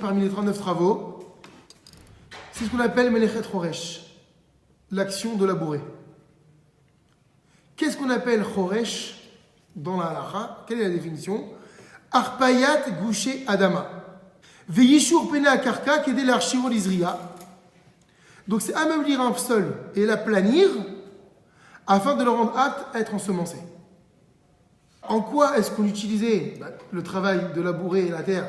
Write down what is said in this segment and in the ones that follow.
parmi les 39 travaux, c'est ce qu'on appelle Melechet Choresh, l'action de labourer. Qu'est-ce qu'on appelle Choresh dans la halakha? Quelle est la définition? Arpayat Gouché Adama. Veyishur Pena Karka Kedel Arshiro Lizriya. Donc c'est ameublir un sol et l'aplanir afin de le rendre apte à être ensemencé. En quoi est-ce qu'on utilisait le travail de labourer la terre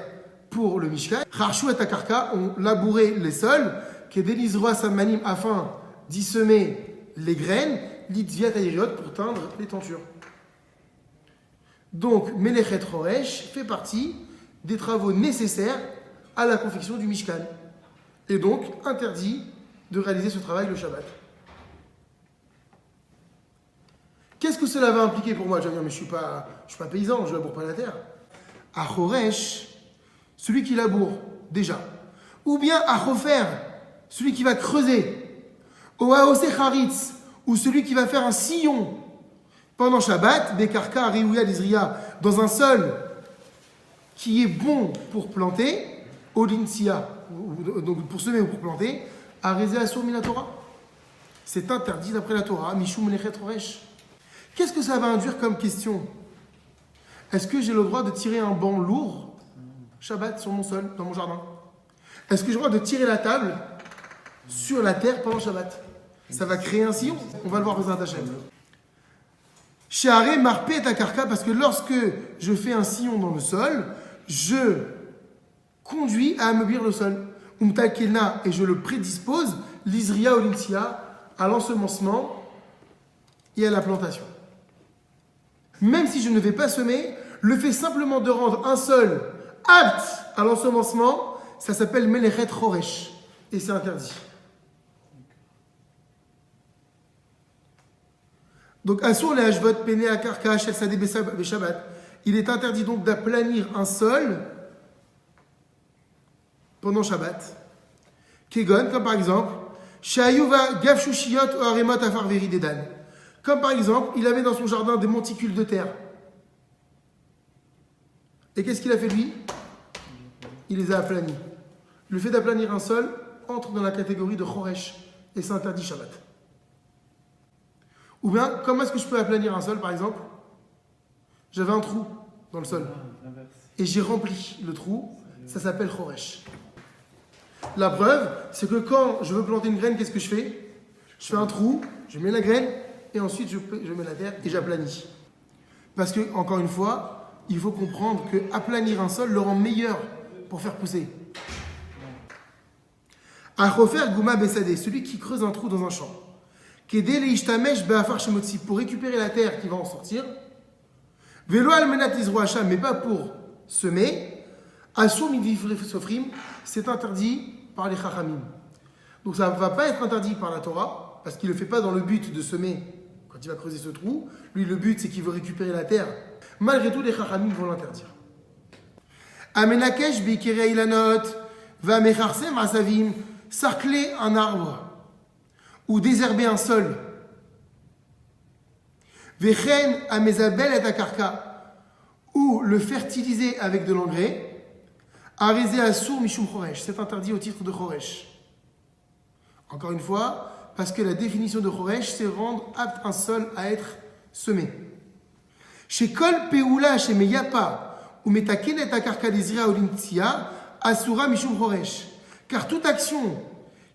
pour le Mishkan? Rarshu et Akarka ont labouré les sols, Kedel Izroa Samanim afin d'y semer les graines, Litzviat Ayriot pour teindre les tentures. Donc, Melechet Choresh fait partie des travaux nécessaires à la confection du Mishkan. Et donc, interdit de réaliser ce travail le Shabbat. Qu'est-ce que cela va impliquer pour moi? Je vais dire, mais je ne suis pas paysan, je ne laboure pas la terre. À Choresh, celui qui laboure, déjà. Ou bien à Chofer, celui qui va creuser. Ou à Ose Charitz, ou celui qui va faire un sillon pendant Shabbat, Bekarka, Riouya, Lizriya, dans un sol qui est bon pour planter, Olinsia, donc pour semer ou pour planter, Arezé Asur Minatora. C'est interdit d'après la Torah, Mishum Melechet Choresh. Qu'est-ce que ça va induire comme question? Est-ce que j'ai le droit de tirer un banc lourd, Shabbat, sur mon sol, dans mon jardin? Est-ce que j'ai le droit de tirer la table sur la terre pendant Shabbat? Ça va créer un sillon. On va le voir dans un Hachem. Sheharé marpé et akarka, parce que lorsque je fais un sillon dans le sol, je conduis à ameublir le sol. Umtalkelna, et je le prédispose, l'Izriya ou l'Insia, à l'ensemencement et à la plantation. Même si je ne vais pas semer, le fait simplement de rendre un sol apte à l'ensemencement, ça s'appelle Melechet Choresh, et c'est interdit. Donc, Asur le Hashvot Pene Akarka Shel Sadeh Beshabbat. Il est interdit donc d'aplanir un sol pendant Shabbat. Kegon, comme par exemple, Shayuva Gavshushiyot ou Aremot Afar Veridedan. Comme par exemple, il avait dans son jardin des monticules de terre. Et qu'est-ce qu'il a fait lui? Il les a aplanis. Le fait d'aplanir un sol entre dans la catégorie de Choresh et c'est interdit Shabbat. Ou bien, comment est-ce que je peux aplanir un sol, par exemple? J'avais un trou dans le sol. Et j'ai rempli le trou. Ça s'appelle Choresh. La preuve, c'est que quand je veux planter une graine, qu'est-ce que je fais? Je fais un trou, je mets la graine, et ensuite je mets la terre et j'aplanis. Parce que, encore une fois, il faut comprendre que aplanir un sol le rend meilleur pour faire pousser. Achofer Gouma Bessadeh, celui qui creuse un trou dans un champ. Pour récupérer la terre qui va en sortir, Velo almenat izroacha, mais pas pour semer, Asur midivre sofrim, c'est interdit par les chachamim. Donc ça ne va pas être interdit par la Torah, parce qu'il ne le fait pas dans le but de semer quand il va creuser ce trou. Lui, le but, c'est qu'il veut récupérer la terre. Malgré tout, les chachamim vont l'interdire. Amenakesh beikere ilanot, va mecharsem asavim, sarcler un arbre ou désherber un sol. Vechen amezabel et akarka, ou le fertiliser avec de l'engrais. Arezé asur mishum choresh, c'est interdit au titre de choresh. Encore une fois, parce que la définition de choresh, c'est rendre apte un sol à être semé. Chez kol peoula chez meyapa ou metakenet akarka désira olintia asura mishum choresh, car toute action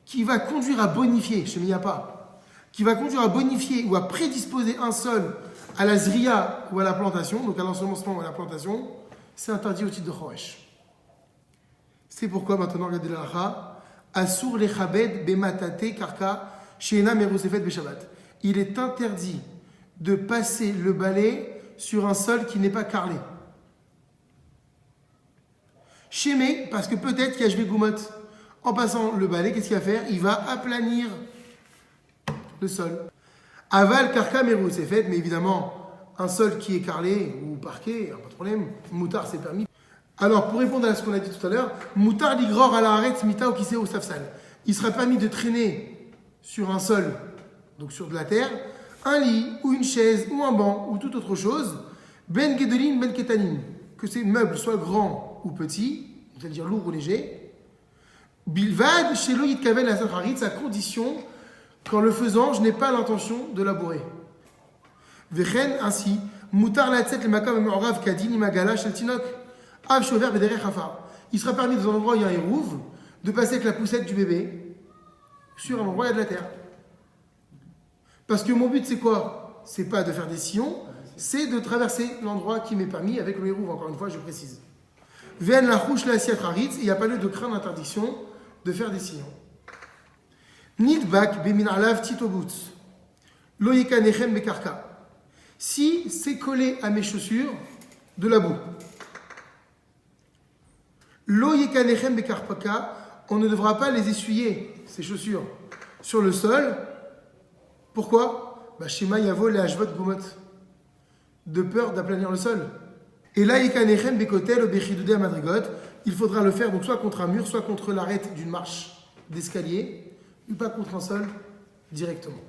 qui va conduire à bonifier, chez Miyapa, qui va conduire à bonifier ou à prédisposer un sol à la zriya ou à la plantation, donc à l'ensemencement ou à la plantation, c'est interdit au titre de Choresh. C'est pourquoi maintenant, regardez la halakha, Asur lechabed bematate karka sheena merosefet beshabbat. Il est interdit de passer le balai sur un sol qui n'est pas carrelé. Chémé, parce que peut-être qu'il y a Jvé Goumot. En passant le balai, qu'est-ce qu'il va faire? Il va aplanir le sol. Aval, karka, merou, c'est fait, mais évidemment, un sol qui est carrelé ou parqué, pas de problème, moutard, c'est permis. Alors, pour répondre à ce qu'on a dit tout à l'heure, moutard l'igror à la arrête, mita ou kissé au safsal. Il sera permis de traîner sur un sol, donc sur de la terre, un lit ou une chaise ou un banc ou toute autre chose, ben gedolim, ben ketanim, que ces meubles soient grands ou petits, c'est-à-dire lourds ou légers, Bilvad, chez lo yitkaven la haritz, à condition qu'en le faisant, je n'ai pas l'intention de labourer. Vechen, ainsi, mutar la tzet le makam me'orav kadin imagala shel tinok, av shover bederech hafar. Il sera permis dans un endroit où il y a un hérouve de passer avec la poussette du bébé sur un endroit où il y a de la terre. Parce que mon but c'est quoi? C'est pas de faire des sillons, c'est de traverser l'endroit qui m'est permis avec le hérouve, encore une fois je précise. Ven la chouch la siat haritz, il n'y a pas lieu de craindre l'interdiction de faire des sillons. Nidbak bemin alav titobutz, lo yekanechem bekarka. Si c'est collé à mes chaussures, de la boue. Lo yekanechem bekarpaka, on ne devra pas les essuyer, ces chaussures, sur le sol. Pourquoi? Shema yavo le hashvot gumot, de peur d'aplanir le sol. Et là, yekanechem bekotel bechidudei madrigot, il faudra le faire donc soit contre un mur, soit contre l'arête d'une marche d'escalier, ou pas contre un sol directement.